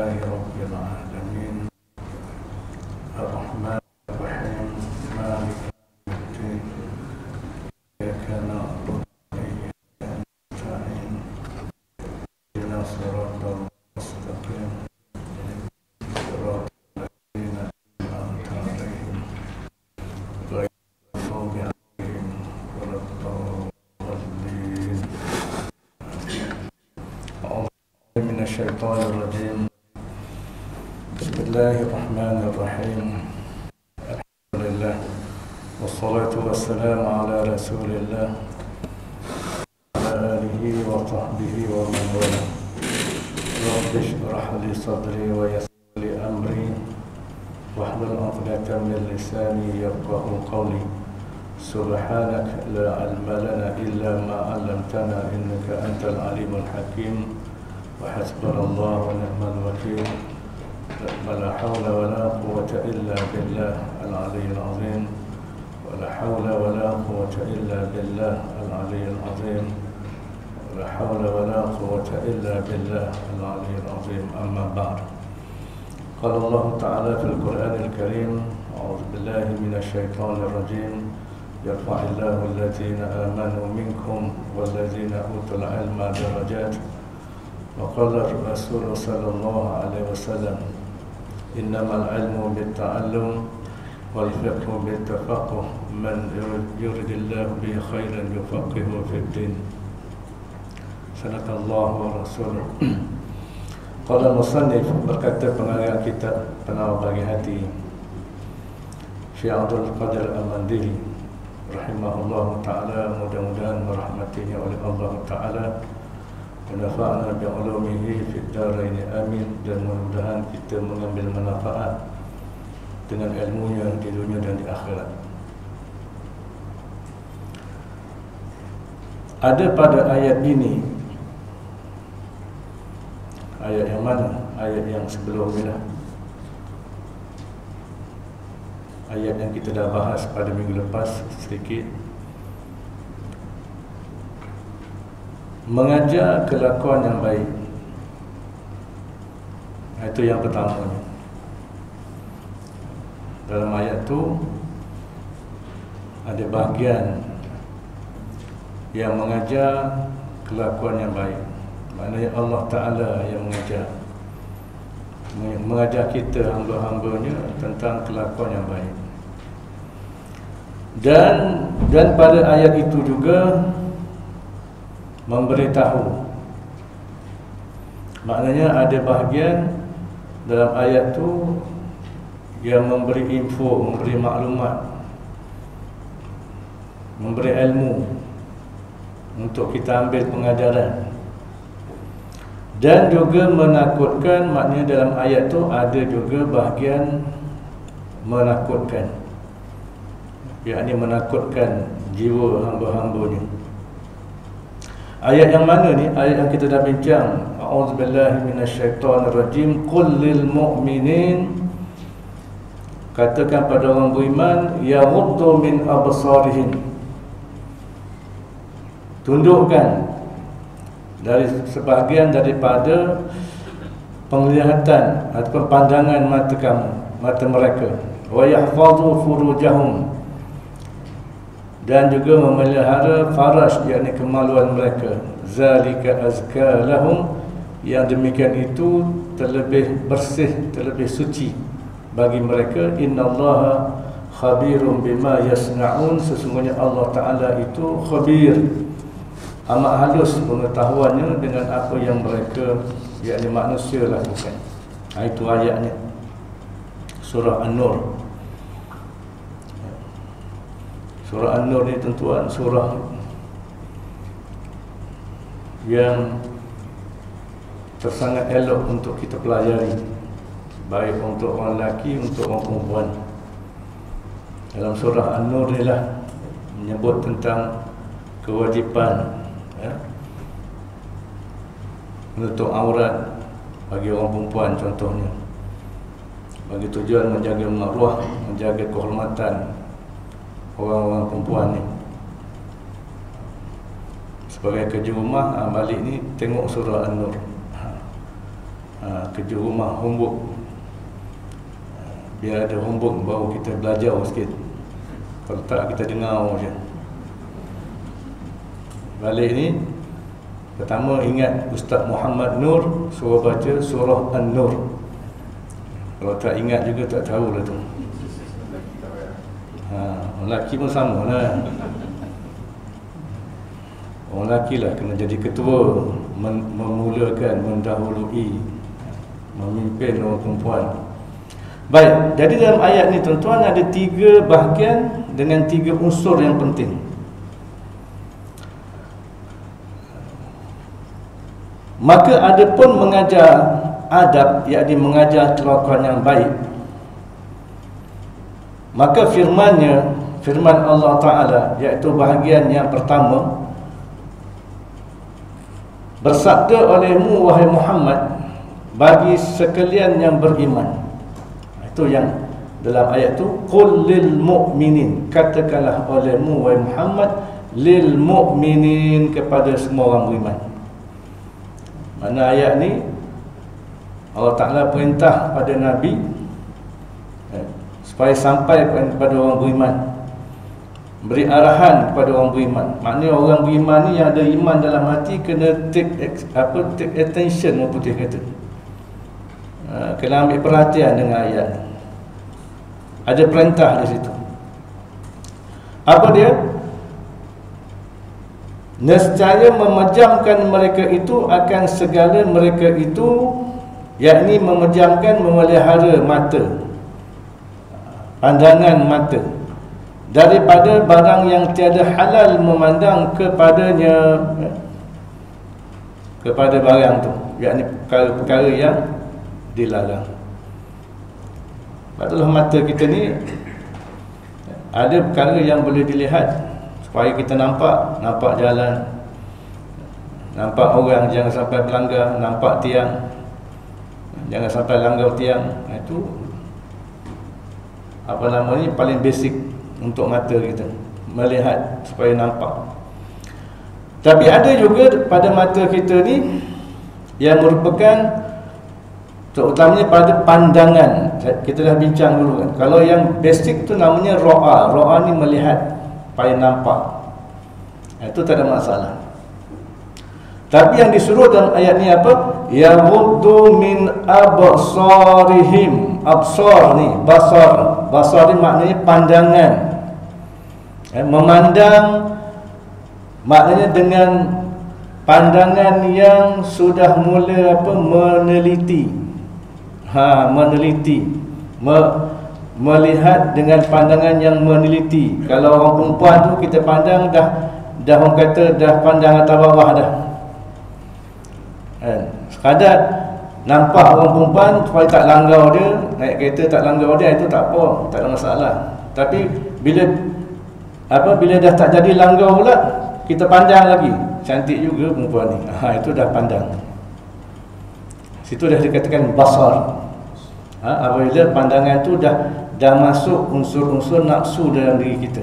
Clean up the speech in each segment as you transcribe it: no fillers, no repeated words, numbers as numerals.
لله رب العالمين الرحمن الرحيم مالك يوم الدين إياك نعبد وإياك نستعين اهدنا الصراط المستقيم صراط الذين أنعمت عليهم غير المغضوب عليهم ولا الضالين. أعوذ بالله من الشيطان الرجيم. بسم الله الرحمن الرحيم. الحمد لله والصلاة والسلام على رسول الله وعلى آله وصحبه ومن والاه. رب اشرح لي صدري ويسر لي أمري واحلل عقدة من لساني يفقهوا قولي. سبحانك لا علم لنا إلا ما علمتنا إنك أنت العليم الحكيم. وحسبنا الله ونعم الوكيل. ولا حول ولا قوة إلا بالله العلي العظيم. ولا حول ولا قوة إلا بالله العلي العظيم. ولا حول ولا قوة إلا بالله العلي العظيم. أما بعد، قال الله تعالى في القرآن الكريم: أعوذ بالله من الشيطان الرجيم. يرفع الله الذين آمنوا منكم والذين أوتوا العلم درجات. وقال الرسول صلى الله عليه وسلم: إنما العلم بالتعلم والفقه بالتفقه. من يرد الله به خيرا يفقهه في الدين. صدق الله ورسوله. Qala al-musannif, berkata pengarang kitab Penawar Bagi Hati, Syekh Abdul Qadir Al-Mandiri rahimahullah ta'ala, mudah-mudahan merahmatinya oleh Allah ta'ala, Wanafa'na bi'ulumihi fid daraini amin. Dan mudah-mudahan kita mengambil manfaat dengan ilmunya di dunia dan di akhirat. Ada pada ayat ini, ayat yang mana? Ayat yang sebelumnya, ayat yang kita dah bahas pada minggu lepas sedikit, mengajar kelakuan yang baik. Itu yang pertama. Dalam ayat tu ada bahagian yang mengajar kelakuan yang baik. Maknanya Allah Ta'ala yang mengajar kita hamba-hambanya tentang kelakuan yang baik. Dan pada ayat itu juga memberitahu, maknanya ada bahagian dalam ayat tu yang memberi info, memberi maklumat, memberi ilmu untuk kita ambil pengajaran. Dan juga menakutkan, maknanya dalam ayat tu ada juga bahagian menakutkan, yakni menakutkan jiwa hamba-hambanya. Ayat yang mana ni? Ayat yang kita dah bincang. A'udzubillahi minasyaitonirrajim. Qul lil mu'minin, katakan pada orang beriman, yaghuddu min absarihim, tundukkan dari sebahagian daripada penglihatan atau pandangan mata kamu, mata mereka. Wa yahfazu furujahum, dan juga memelihara faraj, yakni kemaluan mereka. Zalika azka lahum, yang demikian itu terlebih bersih, terlebih suci bagi mereka. Innallaha khabirum bima yasna'un, sesungguhnya Allah Ta'ala itu khabir, amat halus pengetahuannya dengan apa yang mereka, yakni manusia, lakukan. Itu ayatnya, surah An-Nur. Surah An-Nur ni tuan-tuan, surah yang tersangat elok untuk kita pelajari, baik untuk orang lelaki, untuk orang perempuan. Dalam surah An-Nur ni lah menyebut tentang kewajipan menutup aurat bagi orang perempuan contohnya, bagi tujuan menjaga maruah, menjaga kehormatan orang-orang perempuan ni. Sebagai kerja rumah, balik ni tengok surah An-Nur. kerja rumah, homework. Biar ada homework baru kita belajar sikit. Kalau tak kita dengar je. Balik ni, pertama ingat Ustaz Muhammad Nur suruh baca surah An-Nur. Kalau tak ingat juga tak tahulah tu. Orang lelaki pun sama lah. Orang lelaki lah kena jadi ketua, memulakan, mendahului, memimpin orang perempuan. Baik, jadi dalam ayat ni tuan-tuan ada 3 bahagian dengan 3 unsur yang penting. Maka ada pun mengajar adab, yakni mengajar kelakuan yang baik. Maka firman Allah Ta'ala, iaitu bahagian yang pertama, bersabda olehmu wahai Muhammad bagi sekalian yang beriman. Itu yang dalam ayat tu, qul lil mu'minin, katakanlah olehmu wahai Muhammad lil mu'minin, kepada semua orang beriman. Mana ayat ni Allah Ta'ala perintah pada Nabi supaya sampai kepada orang beriman, beri arahan kepada orang beriman. Maknanya orang beriman ni yang ada iman dalam hati kena take attention, orang putih kata, kena ambil perhatian dengan ayat. Ada perintah di situ. Apa dia? Nescaya memejamkan mereka itu akan segala mereka itu, yakni memejamkan, memelihara mata, pandangan mata, daripada barang yang tiada halal memandang kepadanya, kepada barang tu, yakni perkara-perkara yang dilarang. Itulah mata kita ni ada perkara yang boleh dilihat supaya kita nampak jalan, nampak orang, jangan sampai melanggar, nampak tiang, jangan sampai langgar tiang. Itu apa nama ni, paling basic untuk mata kita, melihat supaya nampak. Tapi ada juga pada mata kita ni yang merupakan, terutamanya pada pandangan. Kita dah bincang dulu kan. Kalau yang basic tu namanya ro'a. Ro'a ni melihat, supaya nampak. Itu tak ada masalah. Tapi yang disuruh dalam ayat ni apa? Yaghuddu min absarihim. Absar ni, basar. Basar ni maknanya pandangan. Memandang maknanya dengan pandangan yang sudah mula meneliti. Meneliti, melihat dengan pandangan yang meneliti. Kalau orang perempuan tu kita pandang dah orang kata dah pandang atas bawah dah. Sekadar nampak orang perempuan supaya tak langgar dia, naik kereta tak langgar dia, itu tak apa, tak ada masalah. Tapi bila dah tak jadi langgar pula, kita pandang lagi, cantik juga perempuan ni. Itu dah pandang. Situ dah dikatakan basar. Apabila pandangan tu dah masuk unsur-unsur nafsu dalam diri kita.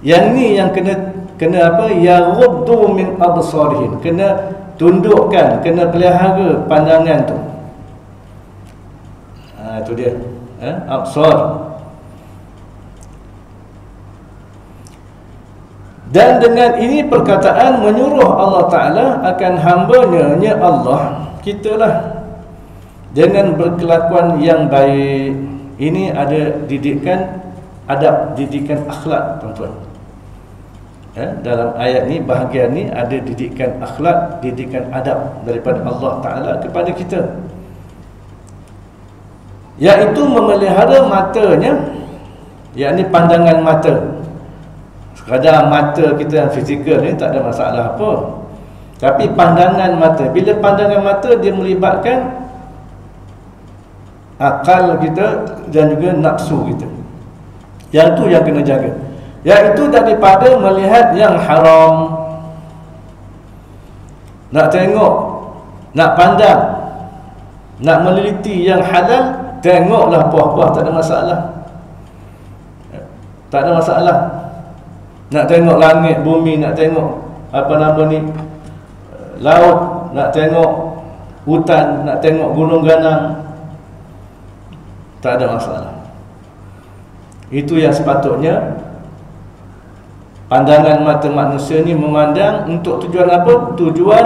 Yang ni yang kena apa? Yaghuddu min absarihim. Kena tundukkan, kena pelihara pandangan tu. Itu dia. Absar. Dan dengan ini perkataan menyuruh Allah Ta'ala akan hamba-Nya Allah, kitalah, dengan berkelakuan yang baik. Ini ada didikan adab, didikan akhlak, tuan-tuan. Dalam ayat ni, bahagian ni ada didikan akhlak, didikan adab daripada Allah Ta'ala kepada kita, iaitu memelihara matanya, yakni pandangan mata. Sekadar mata kita yang fizikal ni tak ada masalah apa. Tapi pandangan mata, bila pandangan mata dia melibatkan akal kita dan juga nafsu kita. Yang tu yang kena jaga, iaitu daripada melihat yang haram. Nak tengok, nak pandang, nak meneliti yang halal, tengoklah puas-puas, tak ada masalah. Tak ada masalah. Nak tengok langit, bumi, nak tengok apa nama ni, laut, nak tengok hutan, nak tengok gunung ganang, tak ada masalah. Itu yang sepatutnya pandangan mata manusia ni memandang untuk tujuan apa? Tujuan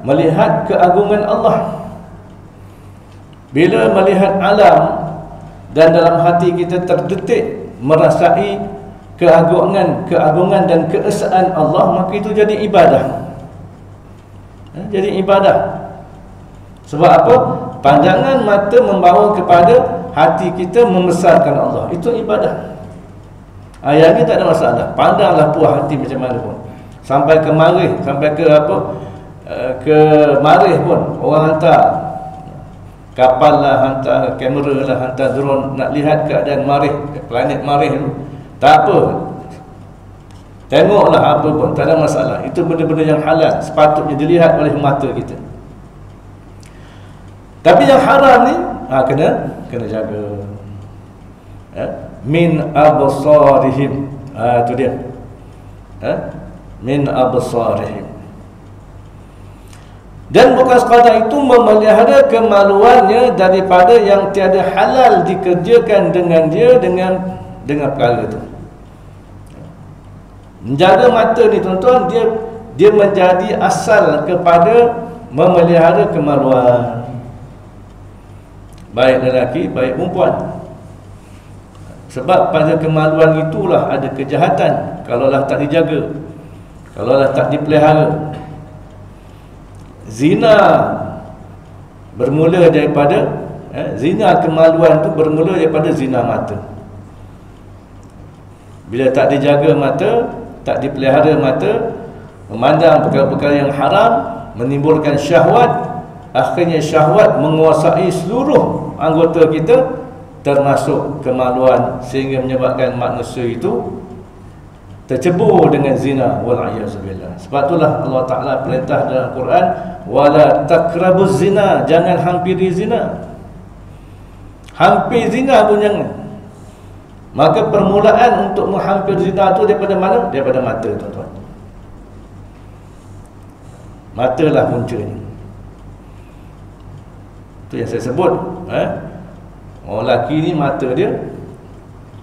melihat keagungan Allah. Bila melihat alam dan dalam hati kita terdetik merasai keagungan dan keesaan Allah, maka itu jadi ibadah. Jadi ibadah. Sebab apa? Pandangan mata membawa kepada hati kita membesarkan Allah. Itu ibadah. Ayat ni tak ada masalah. Pandanglah puas hati macam mana pun. Sampai ke marih, sampai ke apa? Ke marih pun orang hantar kapal lah, hantar kamera lah, hantar drone nak lihat keadaan marih, planet marih tu. Tak apa. Tengoklah apa pun, tak ada masalah. Itu benda-benda yang halal, sepatutnya dilihat oleh mata kita. Tapi yang haram ni kena jaga. Min absarihim. Itu dia. Min absarihim. Dan bukan sekadar itu memelihara kemaluannya daripada yang tiada halal dikerjakan dengan dia dengan perkara itu. Menjaga mata ni tuan-tuan, dia menjadi asal kepada memelihara kemaluan. Baik lelaki, baik perempuan. Sebab pada kemaluan itulah ada kejahatan kalaulah tak dijaga, kalaulah tak dipelihara. Zina bermula daripada zina kemaluan tu bermula daripada zina mata. Bila tak dijaga mata, tak dipelihara mata, memandang perkara-perkara yang haram, menimbulkan syahwat, akhirnya syahwat menguasai seluruh anggota kita, termasuk kemaluan, sehingga menyebabkan manusia itu tercebur dengan zina, wal'iyyazubillah. Sebab itulah Allah Ta'ala perintah dalam Quran, wala taqrabuz zina, jangan hampiri zina. Hampir zina pun jangan. Maka permulaan untuk menghampir zina itu daripada mana? Daripada mata, tuan-tuan. Matalah puncanya. Itu yang saya sebut. Orang lelaki ni mata dia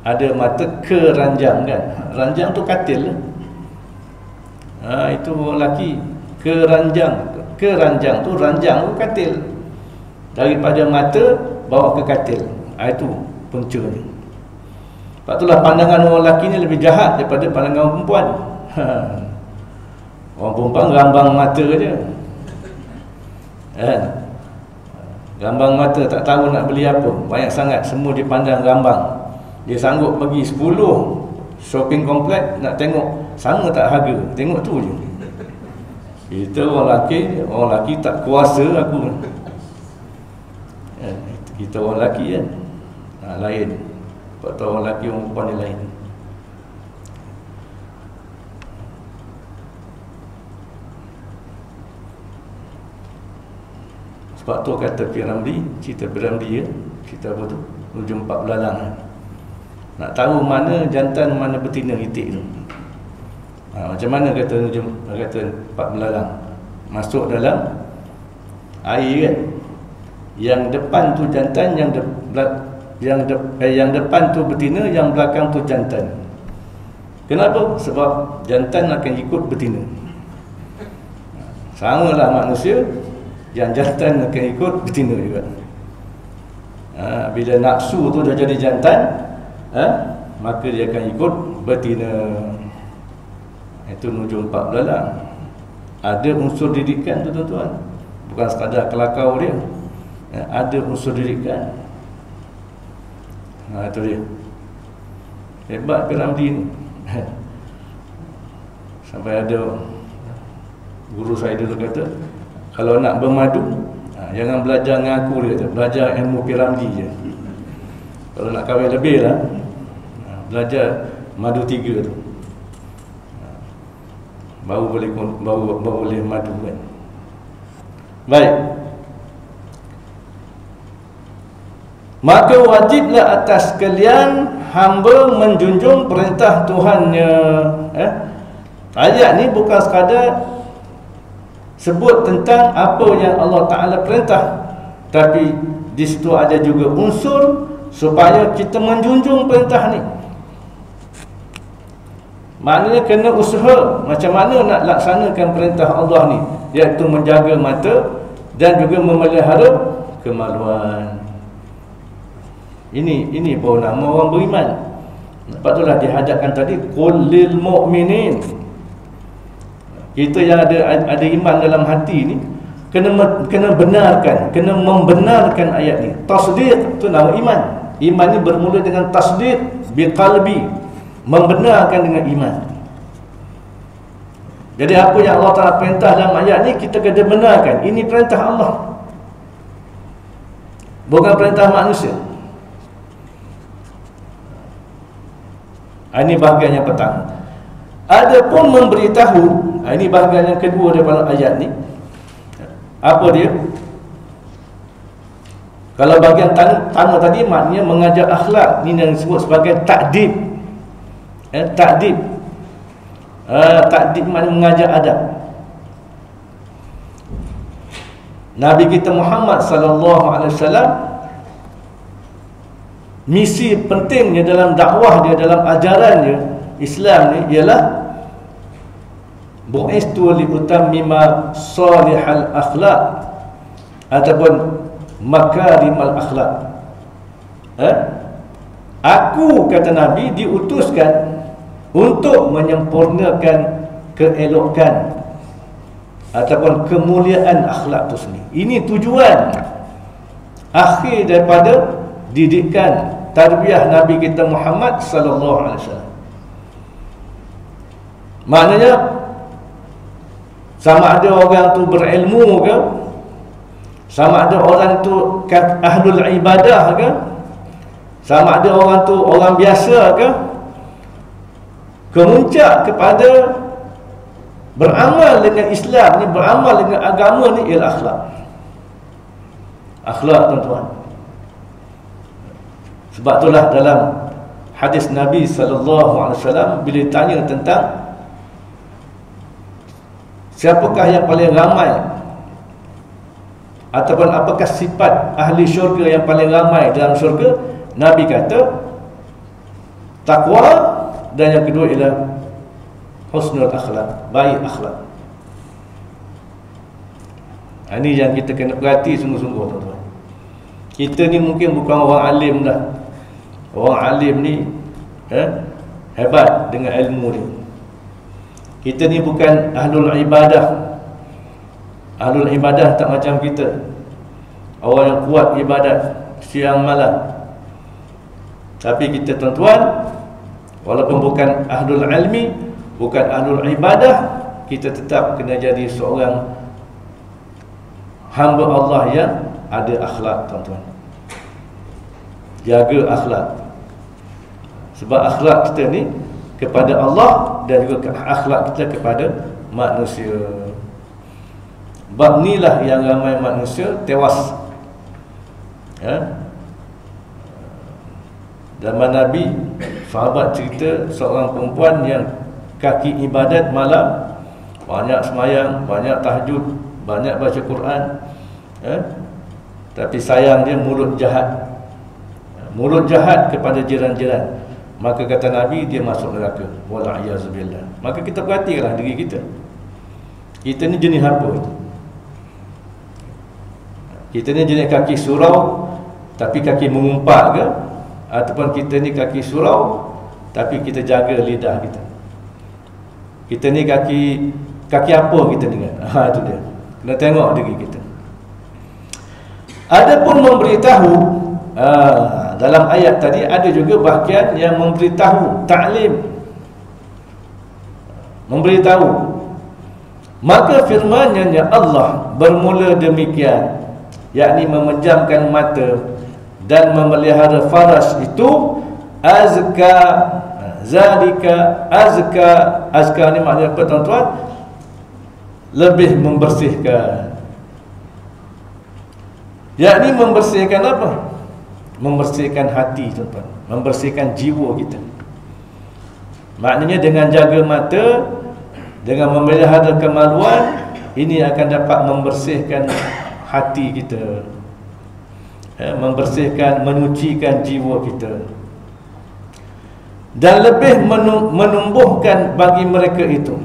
ada mata keranjang kan. Ranjang tu katil. Itu orang lelaki. Keranjang tu, ranjang tu katil. Daripada mata bawa ke katil. Itu puncanya. Sebab itulah pandangan orang lelaki ni lebih jahat daripada pandangan orang perempuan. Orang perempuan rambang mata je. Rambang mata, tak tahu nak beli apa, banyak sangat, semua dipandang rambang. Dia sanggup pergi 10 shopping komplek nak tengok sama tak harga, tengok tu je. Kita orang lelaki tak kuasa aku. Kita orang lelaki kan lain. Sebab tu orang lelaki, orang perempuan ni lain. Sebab tu kata Piramli, cerita Piramli cerita apa tu, hujung 4 belalang. Nak tahu mana jantan, mana betina itik tu. Macam mana kata hujung, kata 4 belalang. Masuk dalam air kan. Yang depan tu jantan, yang depan tu betina, yang belakang tu jantan. Kenapa? Sebab jantan akan ikut betina. Sama lah manusia, yang jantan akan ikut betina juga. Bila nafsu tu dah jadi jantan, maka dia akan ikut betina. Itu hujung 4 belalang. Ada unsur didikan tu tuan-tuan. Bukan sekadar kelakau dia. Ada unsur didikan. Itu dia. Hebat Piramli ni. Sampai ada guru saya dulu kata, kalau nak bermadu, jangan belajar dengan aku, dia kata, belajar ilmu Piramli je. Kalau nak kahwin lebih lah, belajar madu 3 tu, baru boleh madu kan. Baik. Maka wajiblah atas kalian hamba menjunjung perintah Tuhannya. Ayat ni bukan sekadar sebut tentang apa yang Allah Ta'ala perintah, tapi di situ ada juga unsur supaya kita menjunjung perintah ni. Maknanya kena usaha macam mana nak laksanakan perintah Allah ni, iaitu menjaga mata dan juga memelihara kemaluan. Ini baru nama orang beriman. Sebab itulah dihadapkan tadi qul lil mu'minin. Kita yang ada iman dalam hati ni kena benarkan, kena membenarkan ayat ni. Tasdiq tu nama iman. Iman ni bermula dengan tasdiq biqalbi, membenarkan dengan iman. Jadi apa yang Allah Ta'ala perintah dalam ayat ni kita kena benarkan. Ini perintah Allah, bukan perintah manusia. Ini bahagian yang pertama. Adapun memberitahu, ini bahagian yang kedua daripada ayat ni. Apa dia? Kalau bahagian tanah tadi maknanya mengajar akhlak, ni yang disebut sebagai ta'dib. Ta'dib. Ta'dib maknanya mengajar adab. Nabi kita Muhammad sallallahu alaihi wasallam, misi pentingnya dalam dakwah dia, dalam ajarannya Islam ni ialah bu'istu li utammima salihal akhlaq ataupun makarimal akhlaq. Aku, kata Nabi, diutuskan untuk menyempurnakan keelokan ataupun kemuliaan akhlak itu sendiri. Ini tujuan akhir daripada didikan tarbiyah Nabi kita Muhammad sallallahu alaihi wasallam. Maknanya sama ada orang tu berilmu ke, sama ada orang tu ahlul ibadah ke, sama ada orang tu orang biasa ke, kemuncak kepada beramal dengan Islam ni, beramal dengan agama ni ialah akhlak. Akhlak, tuan-tuan. Sebab itulah dalam hadis Nabi SAW bila ditanya tentang siapakah yang paling ramai ataupun apakah sifat ahli syurga yang paling ramai dalam syurga, Nabi kata takwa, dan yang kedua ialah husnul akhlak, baik akhlak. Ini yang kita kena perhati sungguh-sungguh, tuan-tuan. Kita ni mungkin bukan orang alim dah. Orang alim ni hebat dengan ilmu dia. Kita ni bukan ahlul ibadah. Ahlul ibadah tak macam kita, orang yang kuat ibadat siang malam. Tapi kita, tuan-tuan, walaupun bukan ahlul ilmi, bukan ahlul ibadah, kita tetap kena jadi seorang hamba Allah yang ada akhlak, tuan-tuan. Jaga akhlak. Sebab akhlak kita ni kepada Allah dan juga akhlak kita kepada manusia. Bab inilah yang ramai manusia tewas. Zaman Nabi, sahabat cerita seorang perempuan yang kaki ibadat malam, banyak semayang, banyak tahajud, banyak baca Quran, tapi sayang dia mulut jahat. Mulut jahat kepada jiran-jiran. Maka kata Nabi, dia masuk neraka. Wala'iyyazubillah. Maka kita perhatikanlah diri kita. Kita ni jenis apa itu? Kita ni jenis kaki surau tapi kaki mengumpat ke? Ataupun kita ni kaki surau tapi kita jaga lidah kita? Kita ni kaki apa kita dengar? Itu dia. Kena tengok diri kita. Adapun memberitahu, dalam ayat tadi ada juga bahagian yang memberitahu, ta'lim, memberitahu. Maka firman-Nya Allah bermula demikian, yakni memejamkan mata dan memelihara faras itu azka, zalika azka. Azka ni maknanya apa, tuan-tuan? Lebih membersihkan. Yakni membersihkan apa? Membersihkan hati, tuan-tuan, membersihkan jiwa kita. Maknanya dengan jaga mata, dengan memelihara kemaluan, ini akan dapat membersihkan hati kita, membersihkan, menyucikan jiwa kita, dan lebih menumbuhkan bagi mereka itu,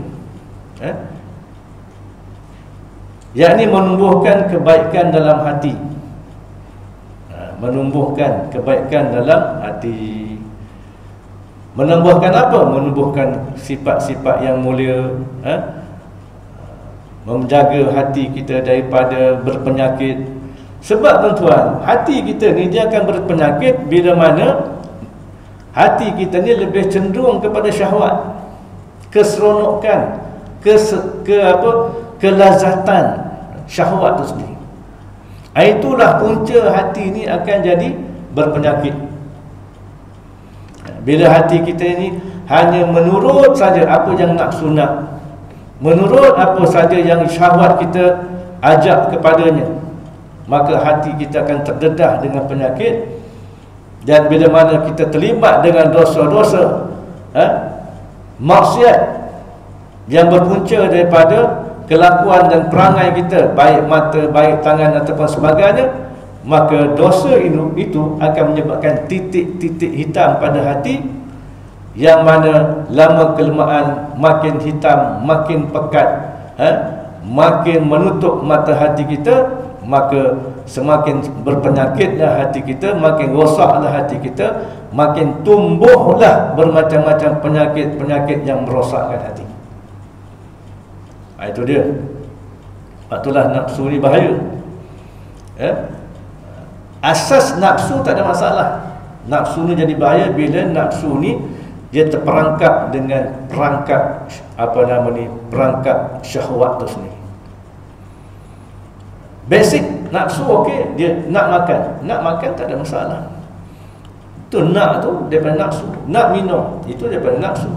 yakni menumbuhkan kebaikan dalam hati, menumbuhkan kebaikan dalam hati. Menumbuhkan apa? Menumbuhkan sifat-sifat yang mulia, menjaga hati kita daripada berpenyakit. Sebab tuan-tuan, hati kita ni dia akan berpenyakit bila mana hati kita ni lebih cenderung kepada syahwat, keseronokan, kelazatan syahwat tu sendiri. Itulah punca hati ni akan jadi berpenyakit. Bila hati kita ini hanya menurut saja apa yang nafsu nak, menurut apa saja yang syahwat kita ajak kepadanya, maka hati kita akan terdedah dengan penyakit. Dan bila mana kita terlibat dengan dosa-dosa, maksiat yang berpunca daripada kelakuan dan perangai kita, baik mata, baik tangan ataupun sebagainya, maka dosa itu akan menyebabkan titik-titik hitam pada hati, yang mana lama kelamaan makin hitam, makin pekat, makin menutup mata hati kita, maka semakin berpenyakitlah hati kita, makin rosaklah hati kita, makin tumbuhlah bermacam-macam penyakit-penyakit yang merosakkan hati. Itu dia. Sebab itulah nafsu ni bahaya. Asas nafsu tak ada masalah. Nafsu ni jadi bahaya bila nafsu ni dia terperangkap dengan perangkap perangkap syahwat tu sendiri. Basic nafsu okey, dia nak makan tak ada masalah. Tu nak tu daripada nafsu. Nak minum itu daripada nafsu.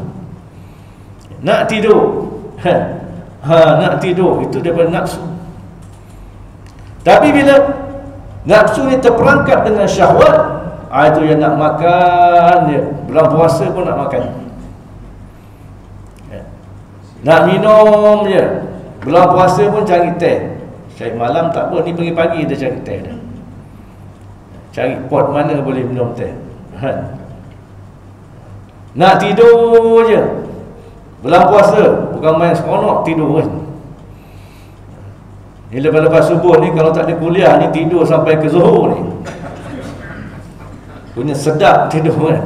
Nak tidur, nak tidur itu daripada nafsu. Tapi bila nafsu ni terperangkap dengan syahwat, itu yang nak makan dia. Bulan puasa pun nak makan, nak minum je. Bulan puasa pun cari teh. Cari malam tak apa, ni pagi-pagi dia cari teh dah. Cari pot mana boleh minum teh. Nak tidur je. Bulan puasa bukan main seronok tidur kan. Ni lepas-lepas subuh ni kalau tak ada kuliah ni tidur sampai ke zuhur ni. Punya sedap tidur kan.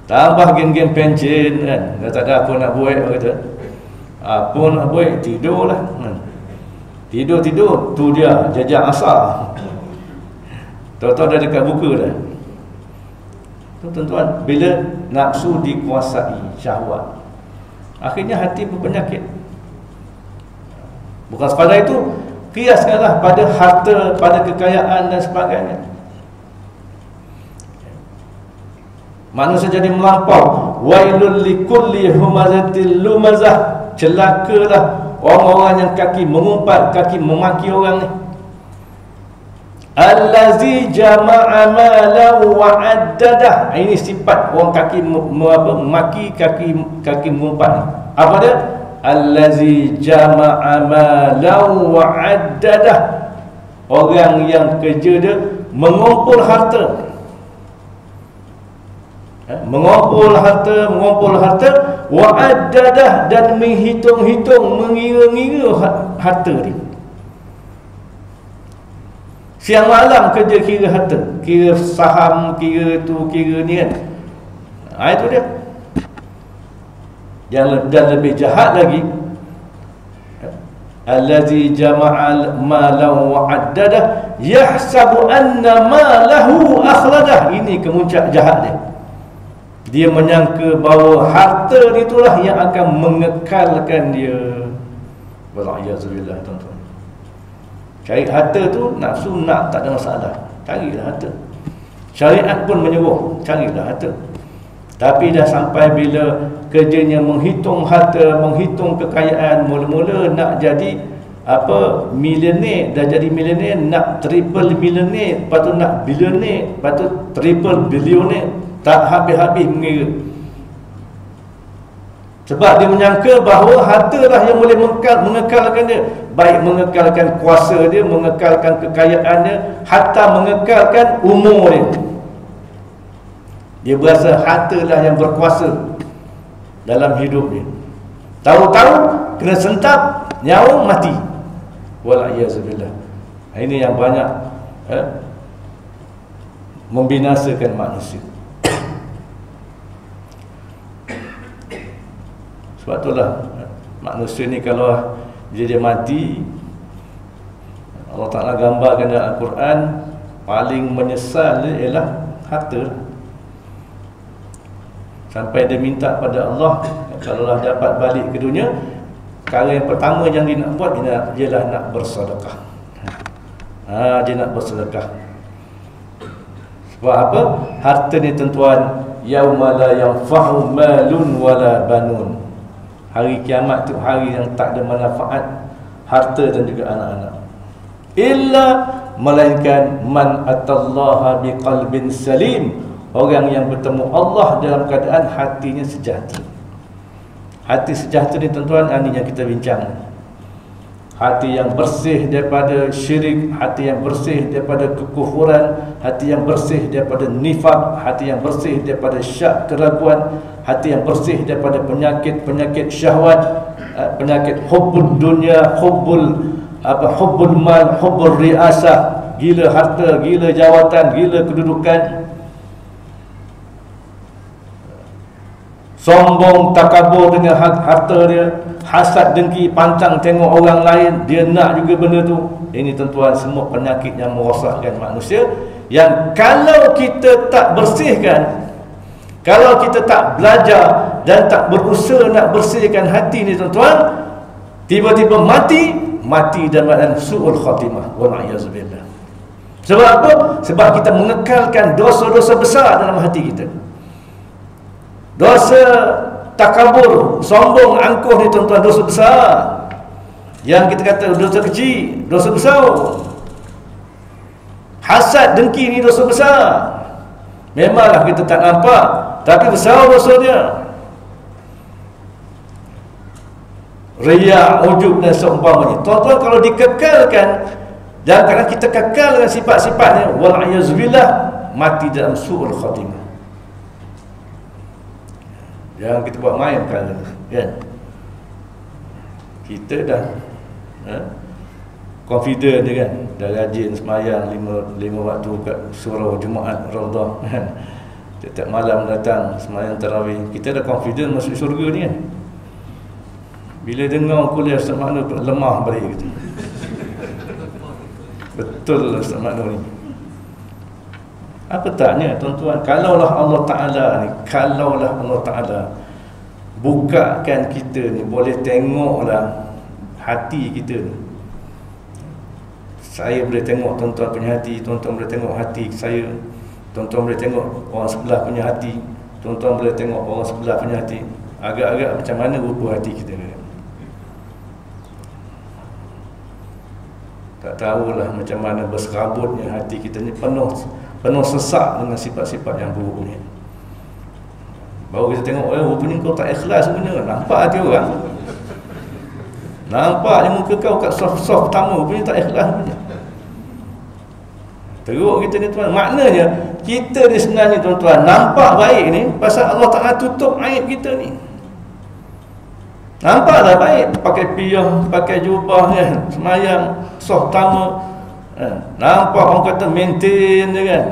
Tambah game-game pencen kan. Dah tak ada apa nak buat kata. Apa nak buat, tidurlah. Tidur-tidur tu dia jajak asar. Tahu-tahu dah dekat buka dah. Tuan-tuan, bila nafsu dikuasai syahwat, akhirnya hati berpenyakit. Bukan sekadar itu, kiaskanlah pada harta, pada kekayaan dan sebagainya. Manusia jadi melampau. Wailul likulli humazatil lumazah. Celakalah orang-orang yang kaki mengumpat, kaki memaki orang ni. Allazi jama'a malan wa addadah. Ini sifat orang kaki memaki, kaki mengumpat. Apa dia? Allazi jama'a malan wa addadah. Orang yang kerja dia mengumpul harta. Mengumpul harta wa addadah, dan menghitung-hitung, mengira-ngira harta dia. Siang malam kerja kira harta, kira saham, kira tu, kira ni kan. Itu dia. Dan lebih jahat lagi, allazi jama'a malan wa addadah yahsabu anna malahu akhladah. Ini kemuncak jahat dia. Dia menyangka bahawa harta itulah yang akan mengekalkan dia. Wal'iyadzubillah, tuan-tuan. Cari harta tu, nafsu nak, tak ada masalah. Carilah harta. Syariat pun menyuruh, carilah harta. Tapi dah sampai bila kerjanya menghitung harta, menghitung kekayaan, mula-mula nak jadi milioner, dah jadi milioner, nak triple milioner, lepas tu nak bilioner, lepas tu triple bilioner. Tak habis-habis mengira. Sebab dia menyangka bahawa hartalah yang boleh mengekalkan dia, baik mengekalkan kuasa dia, mengekalkan kekayaan dia, hatta mengekalkan umur dia. Dia berasa hartalah yang berkuasa dalam hidup dia. Tahu-tahu kena sentap, nyawa mati. Wal'iyazubillah. Ini yang banyak membinasakan manusia. Sebab itulah manusia ni kalau dia mati, Allah Ta'ala gambarkan dalam Al-Quran, paling menyesal dia ialah harta. Sampai dia minta pada Allah, kalau Allah dapat balik ke dunia, perkara yang pertama yang dia nak buat ialah nak bersedekah. Dia nak bersedekah. Sebab apa? Harta ni tuan-tuan, yauma la yanfa'u malun wala banun. Hari kiamat tu hari yang tak ada manfaat harta dan juga anak-anak. Illa, melainkan man atallaha biqalbin salim, orang yang bertemu Allah dalam keadaan hatinya sejahtera. Hati sejahtera ni tuan-tuan, ini yang kita bincang. Hati yang bersih daripada syirik, hati yang bersih daripada kekufuran, hati yang bersih daripada nifak, hati yang bersih daripada syak keraguan, hati yang bersih daripada penyakit-penyakit syahwat, penyakit hubbul dunia, hubbul mal, hubbul riasah, gila harta, gila jawatan, gila kedudukan, sombong, takabur dengan harta dia, hasad, dengki, pantang tengok orang lain, dia nak juga benda tu. Ini tuan-tuan semua penyakit yang merosakkan manusia, yang kalau kita tak bersihkan, kalau kita tak belajar dan tak berusaha nak bersihkan hati ni tuan-tuan, tiba-tiba mati dalam keadaan su'ul khatimah. Wal'iyazubillah. Sebab apa? Sebab kita mengekalkan dosa-dosa besar dalam hati kita. Dosa takabur, sombong, angkuh ni tuan-tuan, dosa besar. Yang kita kata dosa kecil, dosa besar. Hasad, dengki ni dosa besar. Memanglah kita tak nampak, tapi besar dosa dia. Riya, ujub dan seumpamanya. Tuan-tuan kalau dikekalkan, dan kadang kita kekal dengan sifat-sifatnya, wal'iyazubillah, mati dalam su'ul khatimah. Jangan kita buat main kan? Kita dah confident dia kan, dah rajin semayang lima waktu kat surau Jumaat Raudah kan, setiap malam datang semayang tarawih. Kita dah confident masuk syurga ni kan. Bila dengar kuliah Ustaz Makno lemah balik gitu. Betul Ustaz Makno ni. Apa taknya tuan-tuan, kalaulah Allah Ta'ala bukakan kita ni, boleh tengoklah hati kita ni. Saya boleh tengok tuan-tuan punya hati, tuan-tuan boleh tengok hati saya, tuan-tuan boleh tengok orang sebelah punya hati, tuan-tuan boleh tengok orang sebelah punya hati. Agak-agak macam mana rupa hati kita ni. Tak tahulah macam mana berserabutnya hati kita ni, penuh sesak dengan sifat-sifat yang buruk ni. Baru kita tengok, rupanya kau tak ikhlas sebenarnya. Nampak hati orang, nampaknya muka kau kat soft-soft pertama, rupanya tak ikhlas sebenarnya. Teruk kita ni tuan. Maknanya kita ni sebenarnya tuan-tuan nampak baik ni pasal Allah Ta'ala tutup aib kita ni. Nampaklah baik, pakai piyah, pakai jubah kan, semayang soft pertama, nampak orang kata maintain je kan.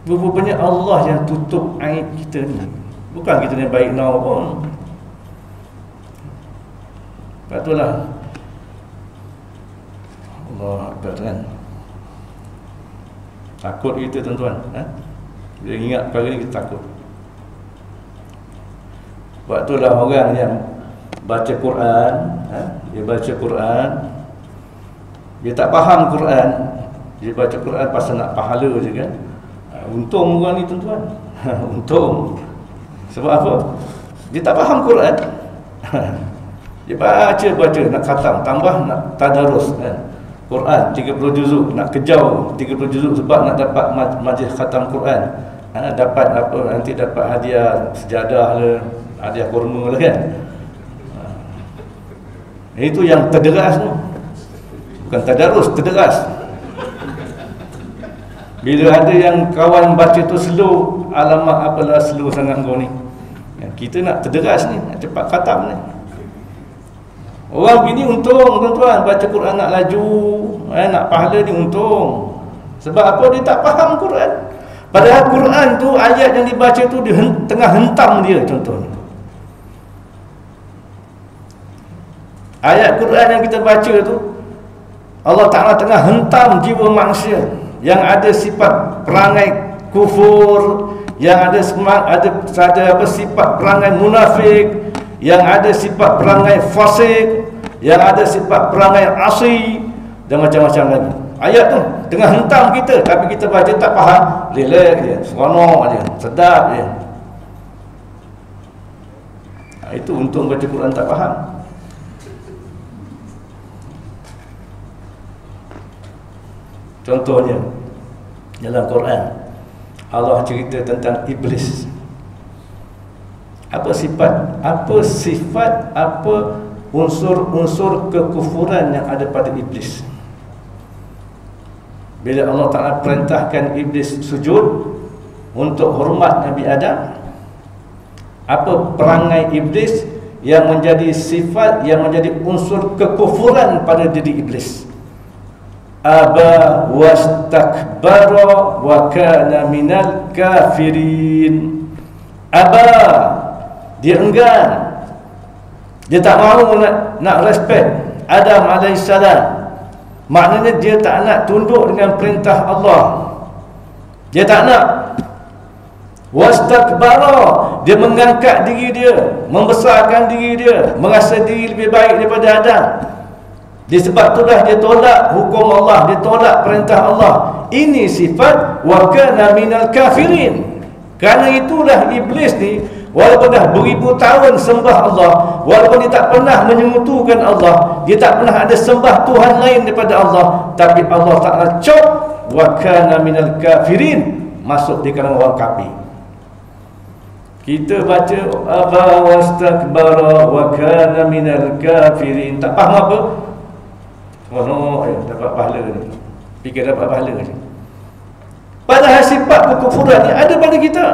Rupanya Allah yang tutup aib kita ni. Bukan kita ni baik now pun. Sebab itulah Allah Akbar kan. Takut kita tuan-tuan. Bila ingat perkara ni kita takut. Sebab itulah orang yang baca Quran, dia baca Quran, dia tak faham Quran, dia baca Quran pasal nak pahala je kan. Untung orang ni tuan-tuan. Untung. Sebab apa? Dia tak faham Quran. Dia baca nak khatam, tambah nak tadarus kan. Quran 30 juzuk, nak kejau 30 juzuk sebab nak dapat majlis khatam Quran. Dapat apa, nanti dapat hadiah sejadah le, hadiah kurma lah kan. Itu yang terderas tu. Bukan tadarus, terderas. Bila ada yang kawan baca tu slow, alamak apalah slow sangat kau ni. Kita nak terderas ni, nak cepat khatam ni. Orang gini untung tuan-tuan, baca Quran nak laju, nak pahala ni untung. Sebab apa? Dia tak faham Quran. Padahal Quran tu, ayat yang dibaca tu dia tengah hentam dia contohnya. Ayat Quran yang kita baca tu, Allah Ta'ala tengah hentam jiwa manusia yang ada sifat perangai kufur, yang ada sifat perangai munafik, yang ada sifat perangai fasik, yang ada sifat perangai asi, dan macam-macam lagi. Ayat tu tengah hentam kita, tapi kita baca tak faham, relax je, seronok je, sedap je. Itu untung baca Quran tak faham. Contohnya dalam Quran Allah cerita tentang iblis. Apa sifat, apa unsur-unsur kekufuran yang ada pada iblis. Bila Allah Ta'ala perintahkan iblis sujud untuk hormat Nabi Adam, apa perangai iblis yang menjadi sifat, yang menjadi unsur kekufuran pada diri iblis? Aba wastakbara wa kana minal kafirin. Aba, dia enggan, dia tak mahu nak respect Adam alaihissalam. Maknanya dia tak nak tunduk dengan perintah Allah. Dia tak nak. Wastakbara, dia mengangkat diri dia, membesarkan diri dia, merasa diri lebih baik daripada Adam. Disebab itulah dia tolak hukum Allah, dia tolak perintah Allah. Ini sifat wa kana minal kafirin. Kerana itulah iblis ni, walaupun dah beribu tahun sembah Allah, walaupun dia tak pernah menyemutukan Allah, dia tak pernah ada sembah Tuhan lain daripada Allah, tapi Allah Ta'ala cop wa kana minal kafirin, masuk di kalangan orang kafir. Kita baca aba wastakbara wa kana minal kafirin, tak faham apa? Oh no, dapat pahala ni. Fikir dapat pahala ni. Padahal sifat kekufuran ni ada pada kita.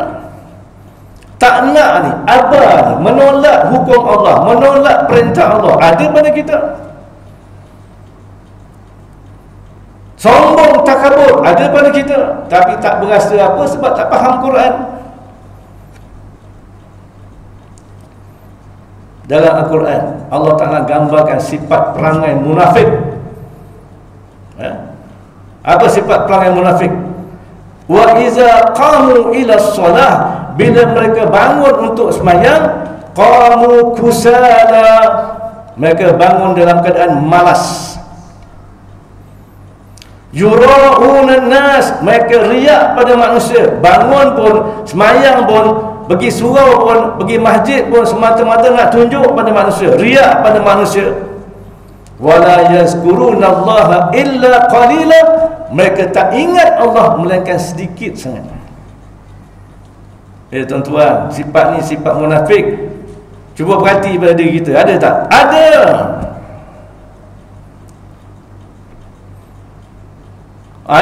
Tak nak ni, aba ni, menolak hukum Allah, menolak perintah Allah, ada pada kita. Sombong, takabur, ada pada kita. Tapi tak berasa apa sebab tak faham Quran. Dalam Al-Quran Allah Ta'ala gambarkan sifat perangai munafik. Apa sifat perangai munafik? Wa iza qamu ila shalah, bila mereka bangun untuk sembahyang, qamu kusala, mereka bangun dalam keadaan malas. Yura'una nas, mereka riak pada manusia. Bangun pun, sembahyang pun, pergi surau pun, pergi masjid pun, semata-mata nak tunjuk pada manusia, riak pada manusia. Wala yazkurunallaha illa qalila, mereka tak ingat Allah melainkan sedikit sangat. Tuan-tuan, sifat ni sifat munafik. Cuba perhati pada diri kita, ada tak? Ada.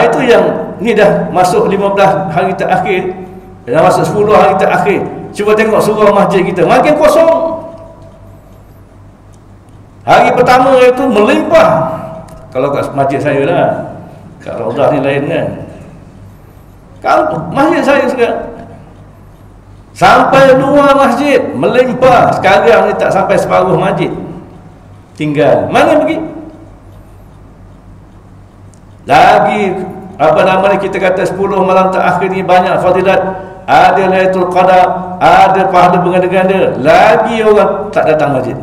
Itu yang ni dah masuk 15 hari terakhir, dah masuk 10 hari terakhir. Cuba tengok surau masjid kita makin kosong. Hari pertama itu melimpah. Kalau kat masjid saya lah, kat Raudah ni lain kan. Kalau masjid saya sekarang sampai luar masjid melimpah. Sekarang ni tak sampai separuh masjid tinggal. Mana pergi? Lagi apa nama ni, kita kata 10 malam terakhir ni banyak fadilat. Ada Lailatul Qadar, ada pahala berganda-ganda. Lagi orang tak datang masjid.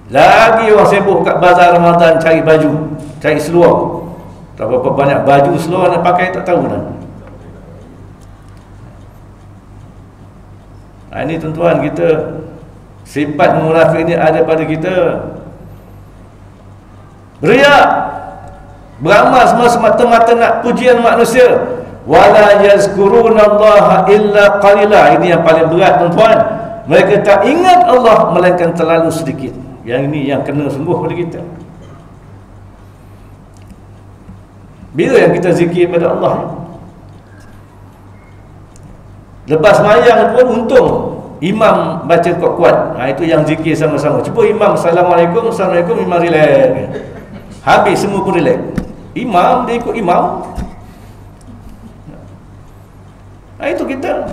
Lagi orang sibuk kat bazar Ramadan cari baju, cari seluar. Tak berapa banyak baju seluar nak pakai tak tahu dah. Ini tuan-tuan, kita sifat munafik ni ada pada kita. Beriak, beramal semata-mata nak pujian manusia. Wala yazkurunallaha illa qalila. Ini yang paling berat tuan-tuan. Mereka tak ingat Allah melainkan terlalu sedikit. Yang ini yang kena sungguh pada kita. Bila yang kita zikir pada Allah? Lepas mayang pun untung imam baca kuat-kuat. Itu yang zikir sama-sama. Cuba imam Assalamualaikum, Assalamualaikum, imam relax. Habis semua pun relax. Imam, dia ikut imam. Itu kita.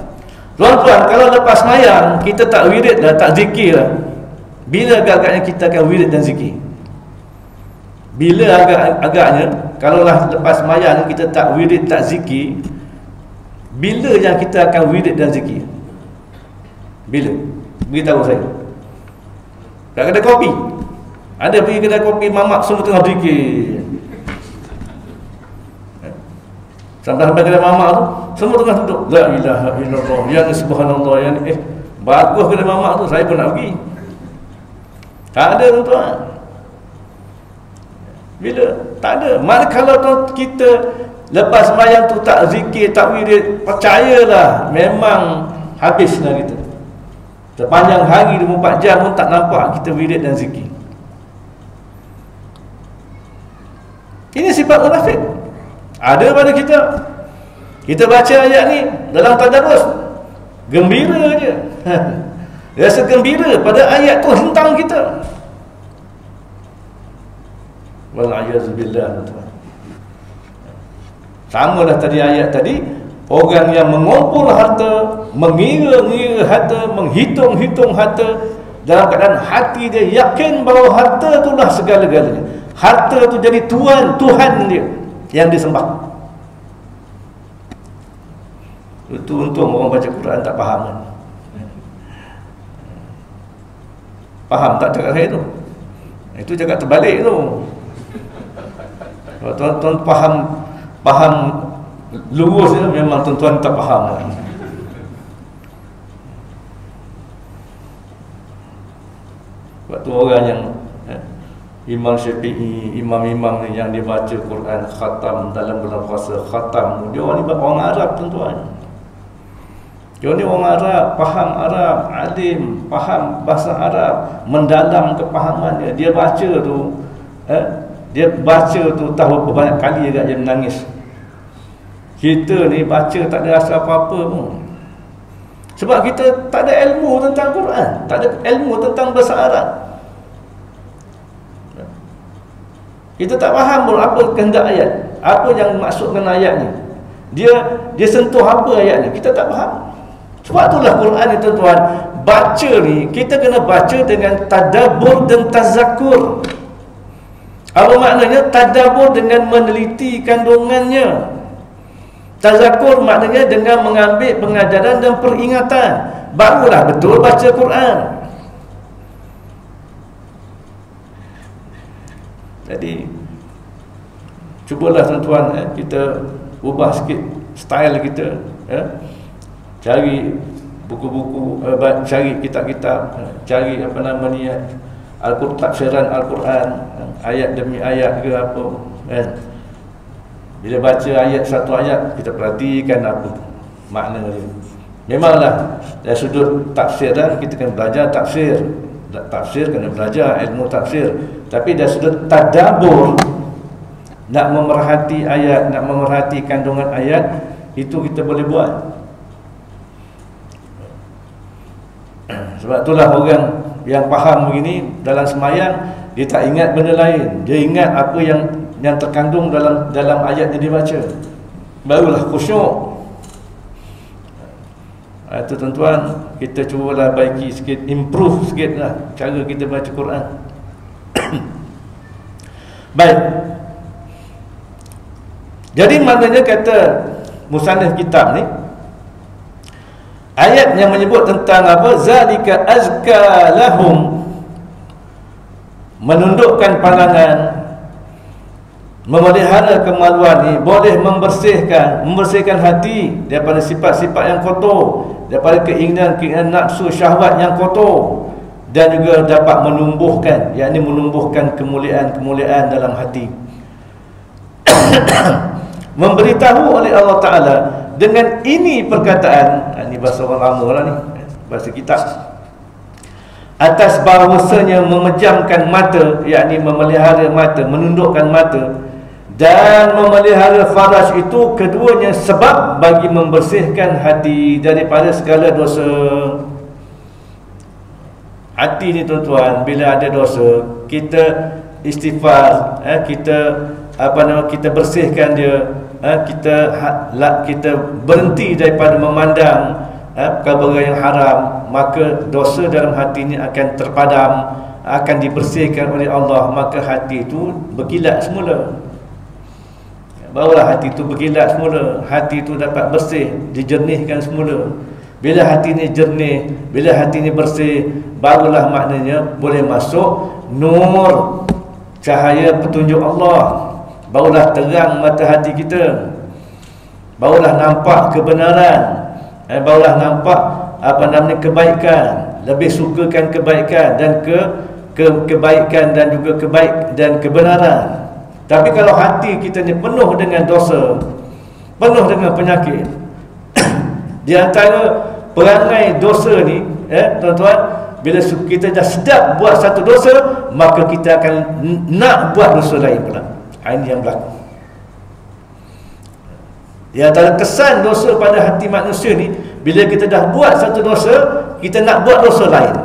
Tuan-tuan, kalau lepas mayang kita tak wirid dah, tak zikir lah. Bila agak-agaknya kita akan wirid dan zikir? Bila agak-agaknya kalaulah lepas mayang kita tak wirid, tak zikir, bila yang kita akan wirid dan zikir? Bila? Beritahu saya. Kat kedai kopi. Ada pergi kedai kopi, mamak semua tengah zikir. Sampai kedai mamak tu, semua tengah duduk. La ilaha illallah, ya subhanallah, ya bagus kedai mamak tu, saya pun nak pergi. Tak ada tuan-tuan. Bila? Tak ada. Manakala kita lepas sembahyang tu tak zikir, tak wirid, percayalah memang habislah kita. Sepanjang hari 24 jam pun tak nampak kita wirid dan zikir. Ini sifat munafik. Ada pada kita. Kita baca ayat ni dalam tadarus, gembira je. Rasa gembira pada ayat tu hentam kita. Wal-'ayazubillah. Sama lah tadi ayat tadi. Orang yang mengumpul harta, mengira-ngira harta, menghitung-hitung harta, dalam keadaan hati dia yakin bahawa harta itulah segala-galanya. Harta itu jadi Tuhan dia yang disembah. Itu untung orang baca Quran tak faham kan? Faham tak cakap saya tu? Itu cakap terbalik tu. Kalau tuan-tuan faham lurus ni, memang tuan-tuan tak faham kan? Waktu orang yang Imam Syafi'i, imam-imam ni yang dia baca Quran khatam dalam bulan puasa, khatam, dia orang ni orang Arab tuan-tuan. Dia ni orang Arab, faham Arab, alim, faham bahasa Arab, mendalam kepahamannya. Dia baca tu, dia baca tu tahu berapa banyak kali agak dia menangis. Kita ni baca tak ada rasa apa-apa pun. Sebab kita tak ada ilmu tentang Quran, tak ada ilmu tentang bahasa Arab. Kita tak faham pun apa kehendak ayat, apa yang maksudkan ayat ni. Dia sentuh apa ayat ni, kita tak faham. Sebab itulah Quran ni tuan-tuan, baca ni kita kena baca dengan tadabbur dan tazakkur. Apa maknanya? Tadabbur dengan meneliti kandungannya. Tazakkur maknanya dengan mengambil pengajaran dan peringatan. Barulah betul baca Quran. Jadi cubalah tuan-tuan, kita ubah sikit style kita, cari buku-buku, cari kitab-kitab, cari apa nama ni, tafsiran Al-Quran, ayat demi ayat ke apa kan. Bila baca ayat, satu ayat, kita perhatikan apa makna dia. Memanglah dari sudut tafsiran kita kena belajar tafsir, kena belajar ilmu tafsir. Tapi dari sudut tadabbur, nak memerhati ayat, nak memerhati kandungan ayat, itu kita boleh buat. Sebab itulah orang yang faham begini dalam semayang, dia tak ingat benda lain, dia ingat apa yang terkandung dalam ayat yang dibaca, barulah khusyuk. Itu tuan-tuan, kita cubalah baiki sikit, improve sikit lah cara kita baca Quran. Baik. Jadi maknanya kata musannif kitab ni, ayat yang menyebut tentang apa, zalika azka lahum, menundukkan pandangan, memelihara kemaluan ni boleh membersihkan hati daripada sifat-sifat yang kotor, daripada keinginan nafsu syahwat yang kotor, dan juga dapat menumbuhkan, yakni menumbuhkan kemuliaan-kemuliaan dalam hati. Memberitahu oleh Allah Ta'ala dengan ini perkataan, ini bahasa orang lama lah ni, bahasa kitab, atas bahawasanya memejamkan mata, yakni memelihara mata, menundukkan mata, dan memelihara faraj itu keduanya sebab bagi membersihkan hati daripada segala dosa. Hati ni tuan-tuan, bila ada dosa, kita istighfar, kita kita bersihkan dia, kita berhenti daripada memandang perkara yang haram, maka dosa dalam hati ini akan terpadam, akan dibersihkan oleh Allah, maka hati itu berkilat semula. Barulah hati itu berkilat semula, hati itu dapat bersih, dijernihkan semula. Bila hati ini jernih, bila hati ini bersih, barulah maknanya boleh masuk nur, cahaya petunjuk Allah. Barulah terang mata hati kita, barulah nampak kebenaran, barulah nampak kebaikan, lebih sukakan kebaikan dan kebaikan dan juga kebenaran. Tapi kalau hati kita ni penuh dengan dosa, penuh dengan penyakit, di antara perangai dosa ni, tuan-tuan, bila kita dah sedap buat satu dosa, maka kita akan nak buat dosa lain pula. Ini yang berlaku. Di antara kesan dosa pada hati manusia ni, bila kita dah buat satu dosa, kita nak buat dosa lain.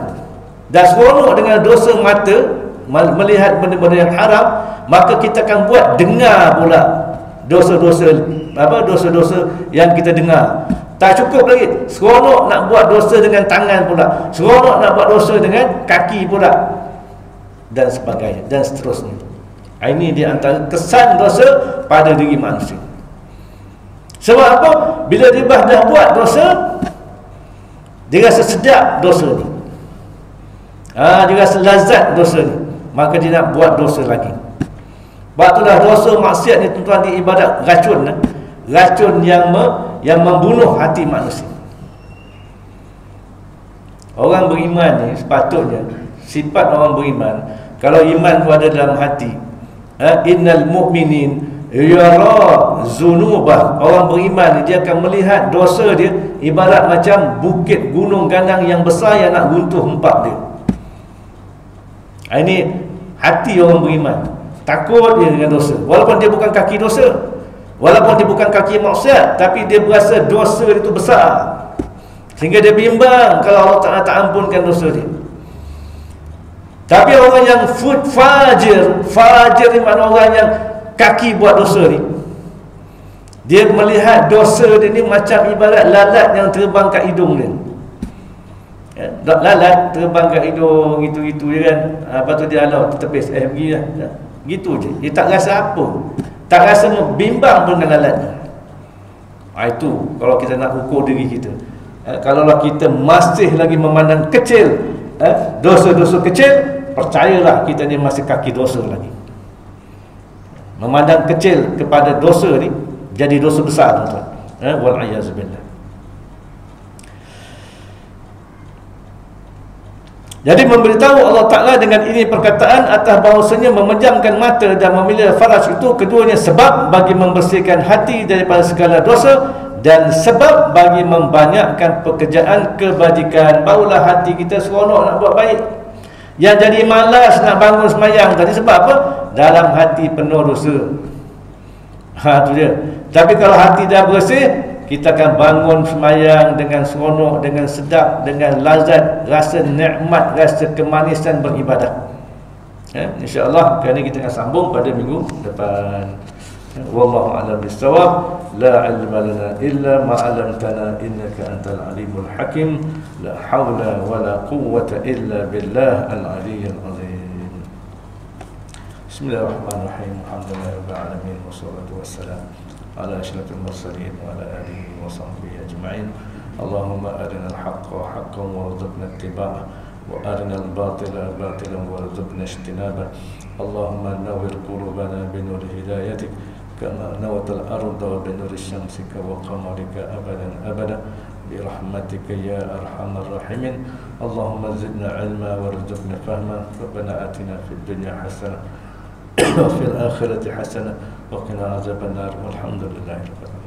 Dan seronok dengan dosa mata, melihat benda-benda yang haram, maka kita akan buat dengar pula dosa-dosa yang kita dengar. Tak cukup lagi, seronok nak buat dosa dengan tangan pula, seronok nak buat dosa dengan kaki pula, dan sebagainya, dan seterusnya. Ini di antara kesan dosa pada diri manusia. Sebab apa? Bila dia dah buat dosa, dia rasa sedap dosa ni, dia rasa lazat dosa ni, maka dia nak buat dosa lagi. Sebab itulah dosa maksiat ni tuan-tuan di ibadat racun, racun yang membunuh hati manusia. Orang beriman ni sepatutnya, sifat orang beriman, kalau iman tu ada dalam hati, innal mu'minin yara zunubah, orang beriman ni dia akan melihat dosa dia ibarat macam bukit gunung gandang yang besar yang nak runtuh hempap dia. Ini hati orang beriman, takut dia dengan dosa, walaupun dia bukan kaki dosa, walaupun dia bukan kaki maksiat, tapi dia berasa dosa itu besar, sehingga dia bimbang kalau Allah Ta'ala tak ampunkan dosa dia. Tapi orang yang fajir ni makna orang yang kaki buat dosa ni, dia melihat dosa dia ni macam ibarat lalat yang terbang kat hidung dia. Lalat terbang kat hidung, gitu-gitu je kan. Lepas tu dia halau, tertepis, pergi lah. Gitu je, dia tak rasa apa, tak rasa bimbang pun dengan lalat. Itu kalau kita nak ukur diri kita. Kalaulah kita masih lagi memandang kecil dosa-dosa kecil, percayalah kita ni masih kaki dosa lagi. Memandang kecil kepada dosa ni jadi dosa besar, tuan-tuan. Wal'iyyazubillah. Jadi memberitahu Allah Ta'ala dengan ini perkataan atas bahawasanya memejamkan mata dan memilih faraj itu keduanya sebab bagi membersihkan hati daripada segala dosa dan sebab bagi membanyakkan pekerjaan kebajikan. Barulah hati kita seronok nak buat baik. Yang jadi malas nak bangun semayang tadi sebab apa? Dalam hati penuh dosa. Itu dia. Tapi kalau hati dah bersih, kita akan bangun semayang dengan seronok, dengan sedap, dengan lazat, rasa nikmat, rasa kemanisan beribadah. InsyaAllah kali ini kita akan sambung pada minggu depan. Wallahu a'lam bissawab. La ilma lana illa ma 'allamtana innaka antal alimul hakim. La haula wala quwwata illa billah al-'aliyyil 'azim. Bismillahirrahmanirrahim. Alhamdulillahirabbil alamin wassalatu wassalamu ala asyrafil mursalin wa ala alihi wa sahbihi ajma'in. Allahumma arina al-haqqa haqqan warzuqna ittiba'ah wa arina al-batila batilan warzuqna ijtinabah. Allahumma nawwir qulubana bi nur hidayatik kama nawwatal arda bi nur syamsika wa qamarika abadan abada bi rahmatika ya arhamar rahimin. Allahumma zidna ilma warzuqna fahma. Rabbana atina fid dunya hasanah wa fil akhirati hasanah wa qina azaban nar. Walhamdulillahirabbil alamin.